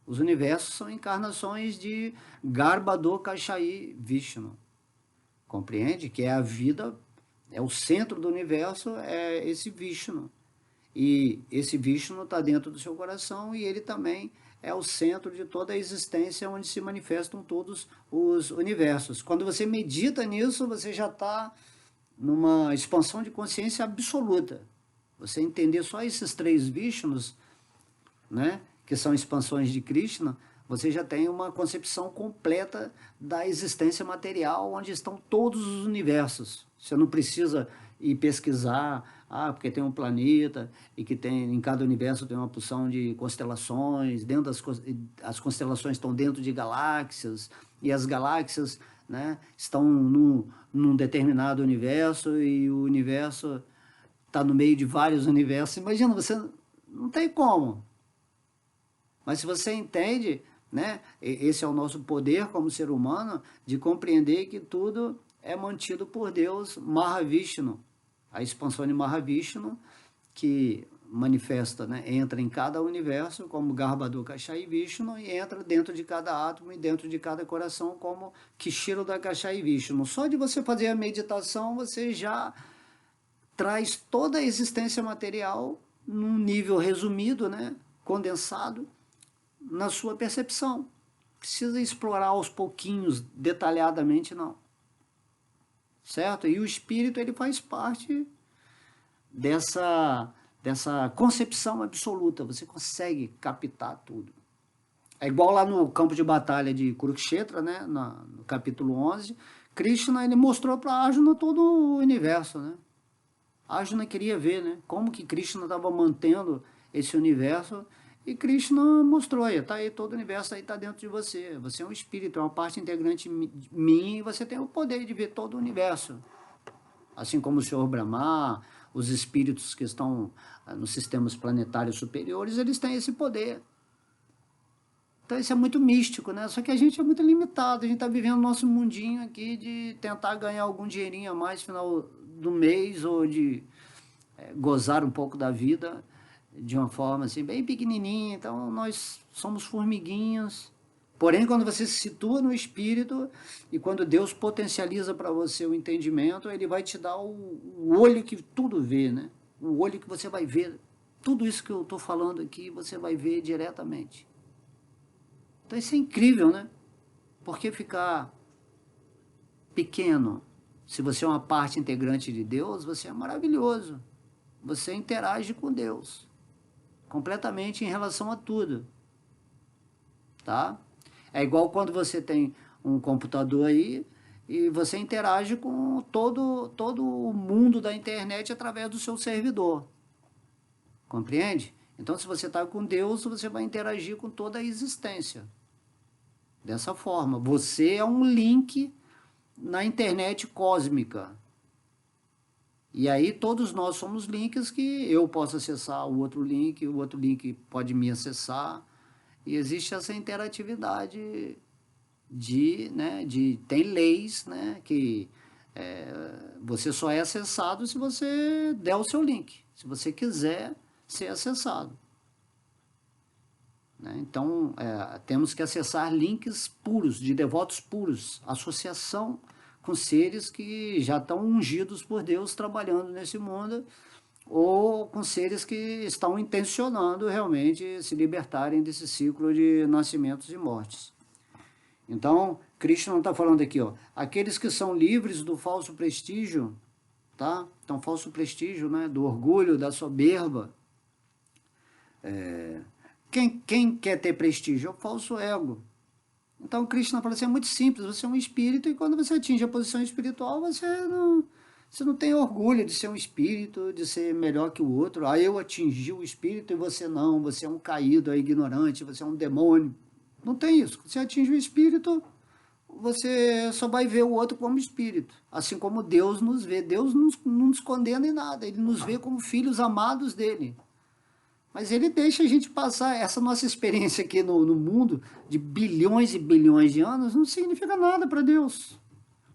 Os universos são encarnações de Garbhodakashayi Vishnu. Compreende? Que é a vida, é o centro do universo, é esse Vishnu. E esse Vishnu está dentro do seu coração e ele também é o centro de toda a existência onde se manifestam todos os universos. Quando você medita nisso, você já está numa expansão de consciência absoluta. Você entender só esses três Vishnus, né, que são expansões de Krishna, você já tem uma concepção completa da existência material, onde estão todos os universos. Você não precisa ir pesquisar, porque tem um planeta, e que tem, em cada universo tem uma porção de constelações, dentro as constelações estão dentro de galáxias, e as galáxias, né, estão num determinado universo, e o universo está no meio de vários universos. Imagina, você não tem como. Mas se você entende, né, esse é o nosso poder como ser humano, de compreender que tudo é mantido por Deus, Mahavishnu, a expansão de Mahavishnu, que manifesta, né, entra em cada universo como Garbhodakashayi Vishnu e entra dentro de cada átomo e dentro de cada coração como Kshirodakashayi Vishnu. Só de você fazer a meditação, você já traz toda a existência material num nível resumido, né, condensado, na sua percepção. Precisa explorar aos pouquinhos, detalhadamente, não. Certo? E o espírito, ele faz parte dessa concepção absoluta. Você consegue captar tudo. É igual lá no campo de batalha de Kurukshetra, né? No capítulo 11, Krishna, ele mostrou para Arjuna todo o universo, né? Arjuna queria ver, né, como que Krishna estava mantendo esse universo. E Krishna mostrou, aí, tá aí, todo o universo aí está dentro de você. Você é um espírito, é uma parte integrante minha e você tem o poder de ver todo o universo. Assim como o Senhor Brahma, os espíritos que estão nos sistemas planetários superiores, eles têm esse poder. Então isso é muito místico, né? Só que a gente é muito limitado, a gente está vivendo nosso mundinho aqui de tentar ganhar algum dinheirinho a mais no final do mês ou de gozar um pouco da vida de uma forma assim, bem pequenininha. Então nós somos formiguinhas. Porém, quando você se situa no espírito e quando Deus potencializa para você o entendimento, ele vai te dar o olho que tudo vê, né? O olho que você vai ver. Tudo isso que eu estou falando aqui, você vai ver diretamente. Então isso é incrível, né? Por que ficar pequeno. Se você é uma parte integrante de Deus, você é maravilhoso. Você interage com Deus completamente em relação a tudo, tá? É igual quando você tem um computador aí e você interage com todo o mundo da internet através do seu servidor. Compreende? Então, se você está com Deus, você vai interagir com toda a existência. Dessa forma, você é um link na internet cósmica. E aí todos nós somos links que eu posso acessar o outro link pode me acessar. E existe essa interatividade tem leis, né, que você só é acessado se você der o seu link, se você quiser ser acessado. Né? Então, temos que acessar links puros, de devotos puros, associação com seres que já estão ungidos por Deus trabalhando nesse mundo, ou com seres que estão intencionando realmente se libertarem desse ciclo de nascimentos e mortes. Então, Krishna está falando aqui, ó, aqueles que são livres do falso prestígio, tá? Então, falso prestígio, né? Do orgulho, da soberba. Quem quer ter prestígio? É o falso ego. Então, Krishna fala assim, é muito simples, você é um espírito e quando você atinge a posição espiritual, você não tem orgulho de ser um espírito, de ser melhor que o outro. Ah, eu atingi o espírito e você não, você é um caído, é ignorante, você é um demônio. Não tem isso. Você atinge o espírito, você só vai ver o outro como espírito. Assim como Deus nos vê. Deus não nos condena em nada, Ele nos vê como filhos amados dEle. Mas Ele deixa a gente passar. Essa nossa experiência aqui no mundo, de bilhões e bilhões de anos, não significa nada para Deus.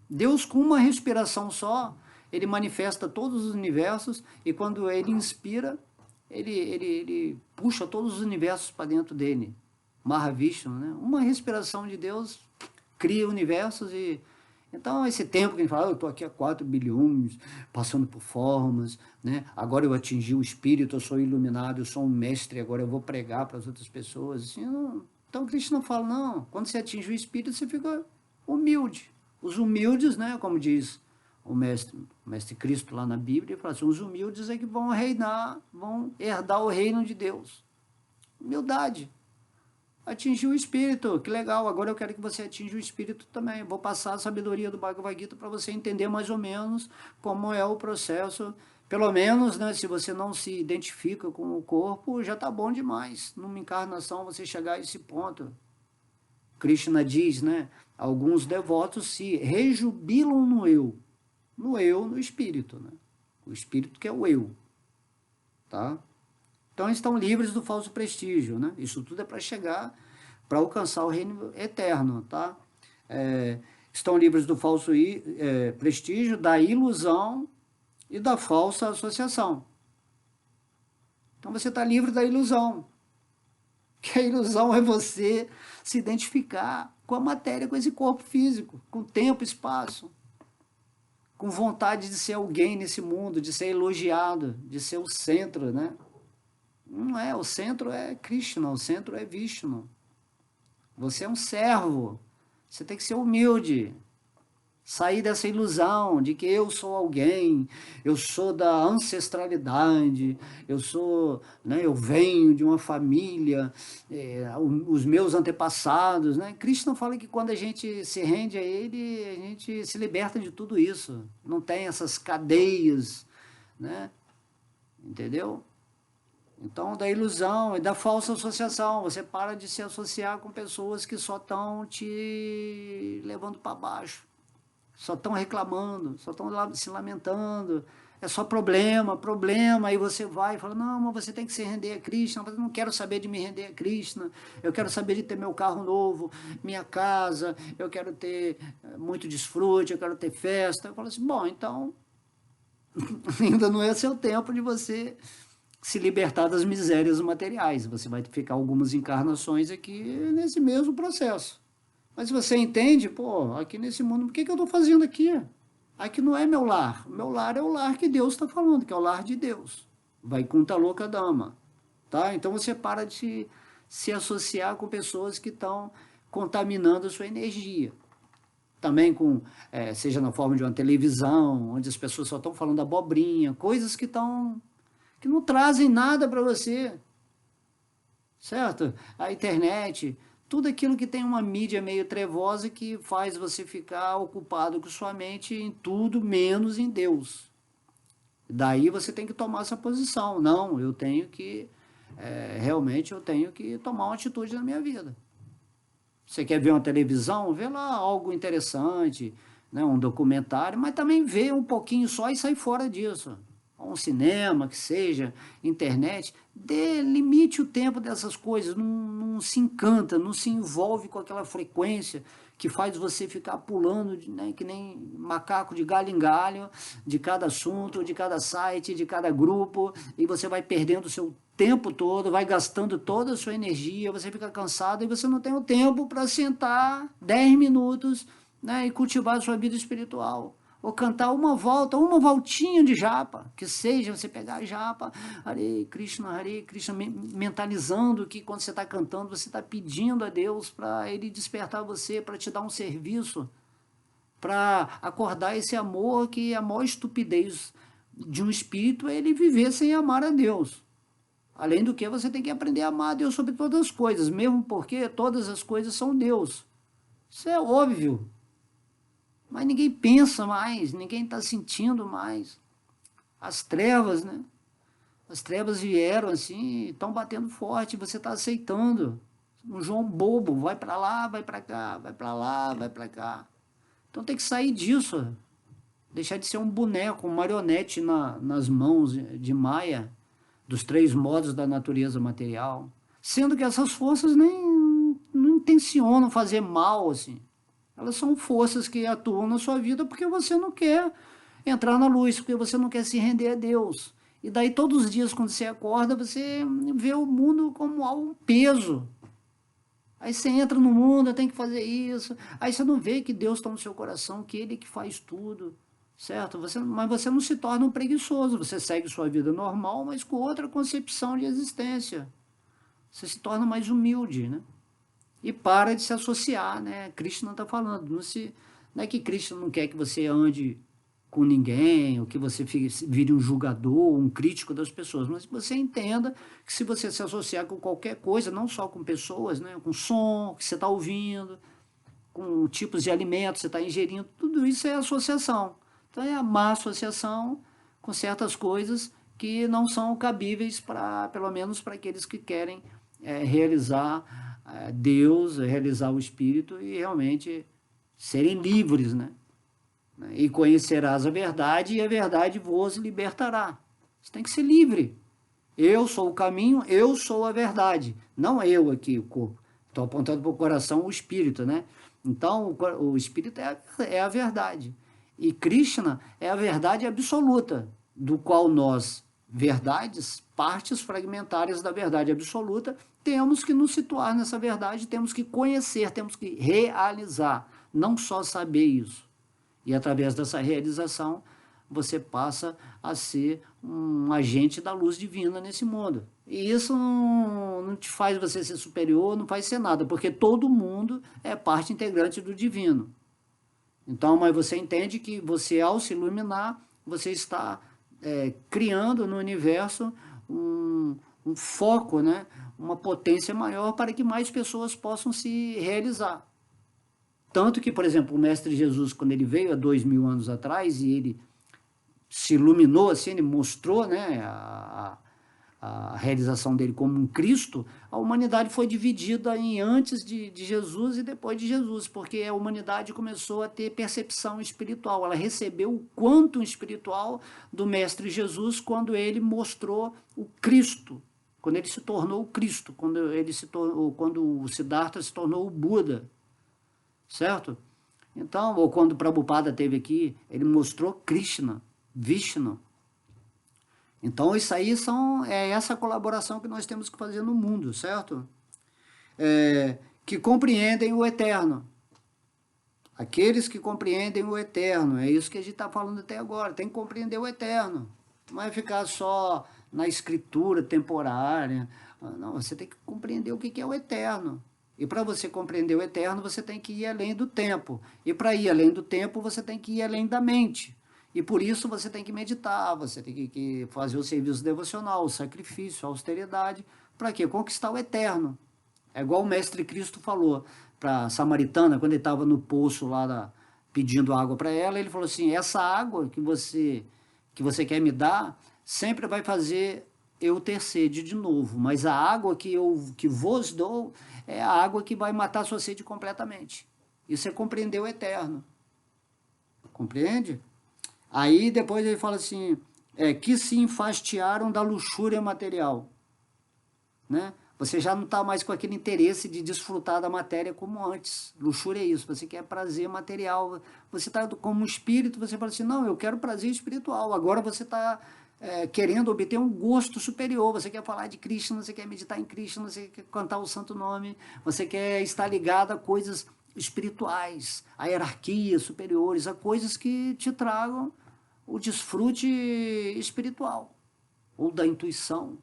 Deus, com uma respiração só, Ele manifesta todos os universos, e quando Ele inspira, ele puxa todos os universos para dentro dele. Mahavishnu, né? Uma respiração de Deus cria universos e... Então, esse tempo que a gente fala, eu estou aqui há 4 bilhões, passando por formas, né? Agora eu atingi o espírito, eu sou iluminado, eu sou um mestre, agora eu vou pregar para as outras pessoas. Assim, não. Então, Krishna fala, não, quando você atinge o espírito, você fica humilde. Os humildes, né, como diz o mestre Cristo lá na Bíblia, ele fala assim, os humildes é que vão reinar, vão herdar o reino de Deus. Humildade. Atingiu o espírito, que legal, agora eu quero que você atinja o espírito também. Eu vou passar a sabedoria do Bhagavad Gita para você entender mais ou menos como é o processo. Pelo menos, né, se você não se identifica com o corpo, já está bom demais. Numa encarnação você chegar a esse ponto. Krishna diz, né, alguns devotos se rejubilam no eu, no espírito, né? O espírito que é o eu, tá? Então, estão livres do falso prestígio, né? Isso tudo é para chegar, para alcançar o reino eterno, tá? Estão livres do falso prestígio, da ilusão e da falsa associação. Então, você está livre da ilusão. Que a ilusão é você se identificar com a matéria, com esse corpo físico, com tempo e espaço, com vontade de ser alguém nesse mundo, de ser elogiado, de ser o centro, né? Não é, o centro é Krishna, o centro é Vishnu. Você é um servo, você tem que ser humilde, sair dessa ilusão de que eu sou alguém, eu sou da ancestralidade, eu venho de uma família, os meus antepassados, né? Krishna fala que quando a gente se rende a ele, a gente se liberta de tudo isso, não tem essas cadeias, né? Entendeu? Então, da ilusão e da falsa associação, você para de se associar com pessoas que só estão te levando para baixo, só estão reclamando, só estão se lamentando, é só problema, aí você vai e fala, não, mas você tem que se render a Krishna, mas eu não quero saber de me render a Krishna, eu quero saber de ter meu carro novo, minha casa, eu quero ter muito desfrute, eu quero ter festa. Eu falo assim, bom, então, ainda não é seu tempo de você se libertar das misérias materiais. Você vai ficar algumas encarnações aqui nesse mesmo processo. Mas se você entende, pô, aqui nesse mundo, o que eu estou fazendo aqui? Aqui não é meu lar. Meu lar é o lar que Deus está falando, que é o lar de Deus. Vaikuntha Loka Dhamma. Tá? Então você para de se associar com pessoas que estão contaminando a sua energia. também seja na forma de uma televisão, onde as pessoas só estão falando abobrinha, coisas que não trazem nada para você, certo? A internet, tudo aquilo que tem uma mídia meio trevosa que faz você ficar ocupado com sua mente em tudo menos em Deus. Daí você tem que tomar essa posição. Não, eu tenho que, realmente eu tenho que tomar uma atitude na minha vida. Você quer ver uma televisão? Vê lá algo interessante, né, um documentário, mas também vê um pouquinho só e sai fora disso. Um cinema, que seja, internet, limite o tempo dessas coisas, não se encanta, não se envolve com aquela frequência que faz você ficar pulando, né, que nem macaco de galho em galho, de cada assunto, de cada site, de cada grupo, e você vai perdendo o seu tempo todo, vai gastando toda a sua energia, você fica cansado e você não tem o tempo para sentar 10 minutos, né, e cultivar a sua vida espiritual. Ou cantar uma voltinha de japa, que seja você pegar a japa, Hare Krishna, mentalizando que quando você está cantando, você está pedindo a Deus para Ele despertar você, para te dar um serviço, para acordar esse amor, que a maior estupidez de um espírito é ele viver sem amar a Deus. Além do que, você tem que aprender a amar a Deus sobre todas as coisas, mesmo porque todas as coisas são Deus. Isso é óbvio. Mas ninguém pensa mais, ninguém está sentindo mais. As trevas, né? As trevas vieram assim, estão batendo forte, você está aceitando. Um João bobo, vai para lá, vai para cá, vai para lá, vai para cá. Então tem que sair disso. Deixar de ser um boneco, um marionete nas mãos de Maia, dos 3 modos da natureza material. Sendo que essas forças nem não intencionam fazer mal, assim. Elas são forças que atuam na sua vida porque você não quer entrar na luz, porque você não quer se render a Deus. E daí todos os dias quando você acorda, você vê o mundo como um peso. Aí você entra no mundo, tem que fazer isso. Aí você não vê que Deus está no seu coração, que Ele que faz tudo, certo? Mas você não se torna um preguiçoso, você segue sua vida normal, mas com outra concepção de existência. Você se torna mais humilde, né? E para de se associar, né? Krishna está falando, não é que Krishna não quer que você ande com ninguém, ou que você vire um julgador, um crítico das pessoas, mas que você entenda que se você se associar com qualquer coisa, não só com pessoas, né? Com som que você está ouvindo, com tipos de alimentos que você está ingerindo, tudo isso é associação. Então é a má associação com certas coisas que não são cabíveis, pelo menos para aqueles que querem realizar Deus, realizar o Espírito e realmente serem livres, né? E conhecerás a verdade e a verdade vos libertará. Você tem que ser livre. Eu sou o caminho, eu sou a verdade. Não eu aqui, o corpo. Estou apontando para o coração, o Espírito, né? Então, o Espírito é a verdade. E Krishna é a verdade absoluta, do qual nós, verdades, partes fragmentárias da verdade absoluta, temos que nos situar nessa verdade, temos que conhecer, temos que realizar, não só saber isso. E através dessa realização, você passa a ser um agente da luz divina nesse mundo. E isso não te faz você ser superior, não faz ser nada, porque todo mundo é parte integrante do divino. Então, mas você entende que você, ao se iluminar, você está criando no universo um foco, né? Uma potência maior para que mais pessoas possam se realizar. Tanto que, por exemplo, o Mestre Jesus, quando ele veio há 2000 anos atrás, e ele se iluminou, assim, ele mostrou, né, a realização dele como um Cristo, a humanidade foi dividida em antes de Jesus e depois de Jesus, porque a humanidade começou a ter percepção espiritual, ela recebeu o quantum espiritual do Mestre Jesus quando ele mostrou o Cristo, quando ele se tornou o Cristo, quando o Siddhartha se tornou o Buda, certo? Então, ou quando o Prabhupada esteve aqui, ele mostrou Krishna, Vishnu. Então, isso aí é essa colaboração que nós temos que fazer no mundo, certo? Que compreendem o eterno. Aqueles que compreendem o eterno, é isso que a gente está falando até agora, tem que compreender o eterno. Não é ficar só na escritura temporária. Não, você tem que compreender o que é o eterno. E para você compreender o eterno, você tem que ir além do tempo. E para ir além do tempo, você tem que ir além da mente. E por isso você tem que meditar, você tem que fazer o serviço devocional, o sacrifício, a austeridade. Para quê? Conquistar o eterno. É igual o Mestre Cristo falou para a samaritana, quando ele estava no poço lá pedindo água para ela, ele falou assim, essa água que você quer me dar, sempre vai fazer eu ter sede de novo, mas a água que vos dou é a água que vai matar a sua sede completamente. Isso é compreender o eterno. Compreende? Aí depois ele fala assim, que se enfastiaram da luxúria material. Né? Você já não está mais com aquele interesse de desfrutar da matéria como antes. Luxúria é isso, você quer prazer material. Você está como espírito, você fala assim, não, eu quero prazer espiritual. Agora você está querendo obter um gosto superior. Você quer falar de Krishna, você quer meditar em Krishna, você quer cantar o santo nome, você quer estar ligado a coisas espirituais, a hierarquias superiores, a coisas que te tragam o desfrute espiritual ou da intuição.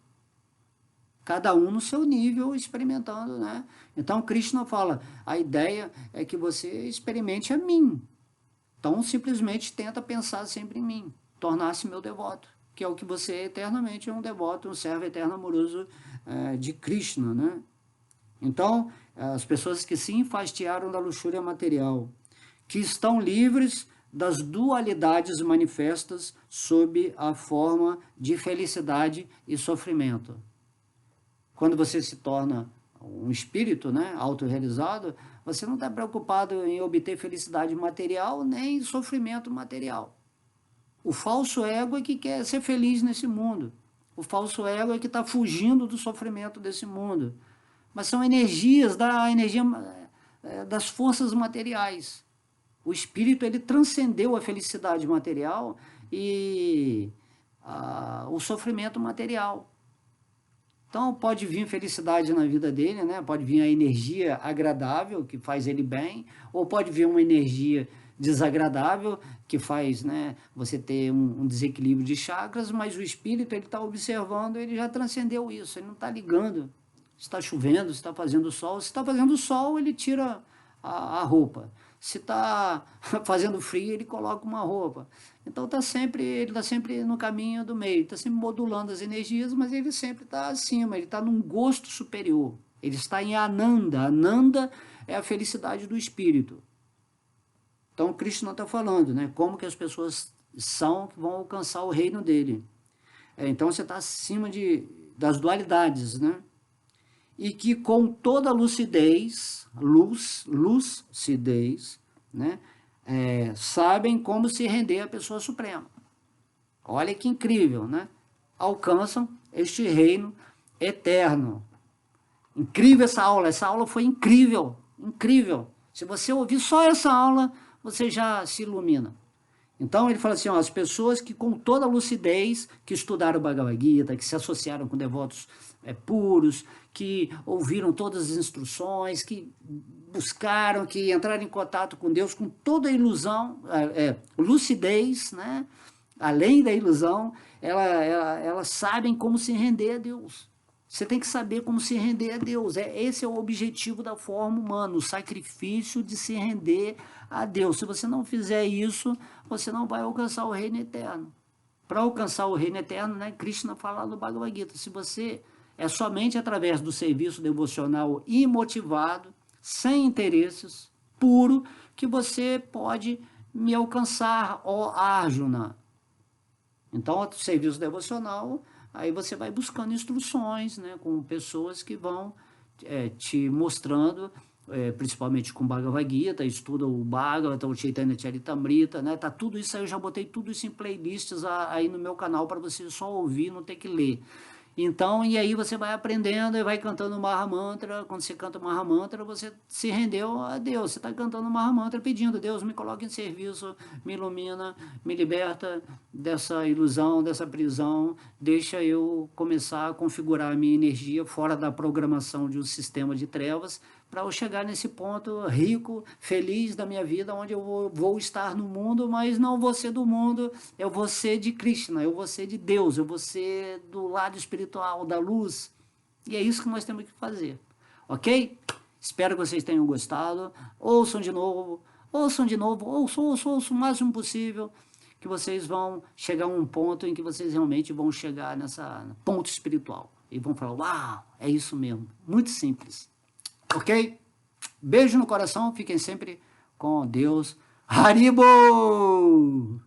Cada um no seu nível, experimentando, né? Então, Krishna fala, a ideia é que você experimente a mim. Então, simplesmente tenta pensar sempre em mim, tornar-se meu devoto, que é o que você é eternamente, um devoto, um servo eterno amoroso de Krishna, né? Então, as pessoas que se enfastiaram da luxúria material, que estão livres das dualidades manifestas sob a forma de felicidade e sofrimento. Quando você se torna um espírito, né, autorrealizado, você não está preocupado em obter felicidade material nem sofrimento material. O falso ego é que quer ser feliz nesse mundo. O falso ego é que está fugindo do sofrimento desse mundo. Mas são energias das forças materiais. O espírito ele transcendeu a felicidade material e o sofrimento material. Então pode vir felicidade na vida dele, né? Pode vir a energia agradável que faz ele bem, ou pode vir uma energia desagradável que faz, né, você ter um desequilíbrio de chakras, mas o espírito ele está observando, ele já transcendeu isso, ele não está ligando. Está chovendo, se está fazendo sol, se está fazendo sol ele tira a roupa. Se está fazendo frio, ele coloca uma roupa. Então ele está sempre no caminho do meio, está sempre modulando as energias, mas ele sempre está acima, ele está num gosto superior. Ele está em Ananda. Ananda é a felicidade do espírito. Então Krishna está falando, né? Como que as pessoas são que vão alcançar o reino dele. Então você está acima das dualidades, né? E que com toda lucidez, lucidez, né, sabem como se render à pessoa suprema. Olha que incrível, né? Alcançam este reino eterno. Incrível essa aula foi incrível, incrível. Se você ouvir só essa aula, você já se ilumina. Então ele fala assim, ó, as pessoas que com toda lucidez, que estudaram o Bhagavad Gita, que se associaram com devotos puros, que ouviram todas as instruções, que buscaram, que entraram em contato com Deus com toda a ilusão, lucidez, né? Além da ilusão, elas sabem como se render a Deus. Você tem que saber como se render a Deus. Esse é o objetivo da forma humana, o sacrifício de se render a Deus. Se você não fizer isso, você não vai alcançar o reino eterno. Para alcançar o reino eterno, né, Krishna fala no Bhagavad Gita, se você somente através do serviço devocional imotivado, sem interesses, puro, que você pode me alcançar, ó Arjuna. Então, o serviço devocional, aí você vai buscando instruções, né, com pessoas que vão te mostrando, principalmente com Bhagavad Gita, estuda o Bhagavata, o Chaitanya Charitamrita, né, tá tudo isso aí, eu já botei tudo isso em playlists aí no meu canal para você só ouvir, não ter que ler. Então, e aí você vai aprendendo e vai cantando o Maha Mantra. Quando você canta o Maha Mantra, você se rendeu a Deus. Você está cantando o Maha Mantra pedindo, Deus, me coloque em serviço, me ilumina, me liberta dessa ilusão, dessa prisão. Deixa eu começar a configurar a minha energia fora da programação de um sistema de trevas, para eu chegar nesse ponto rico, feliz da minha vida, onde eu vou estar no mundo, mas não vou ser do mundo, eu vou ser de Krishna, eu vou ser de Deus, eu vou ser do lado espiritual, da luz. E é isso que nós temos que fazer, ok? Espero que vocês tenham gostado. Ouçam de novo, ouçam o máximo possível, que vocês vão chegar a um ponto em que vocês realmente vão chegar nessa ponto espiritual. E vão falar, uau, é isso mesmo. Muito simples. Ok? Beijo no coração, fiquem sempre com Deus. Haribo!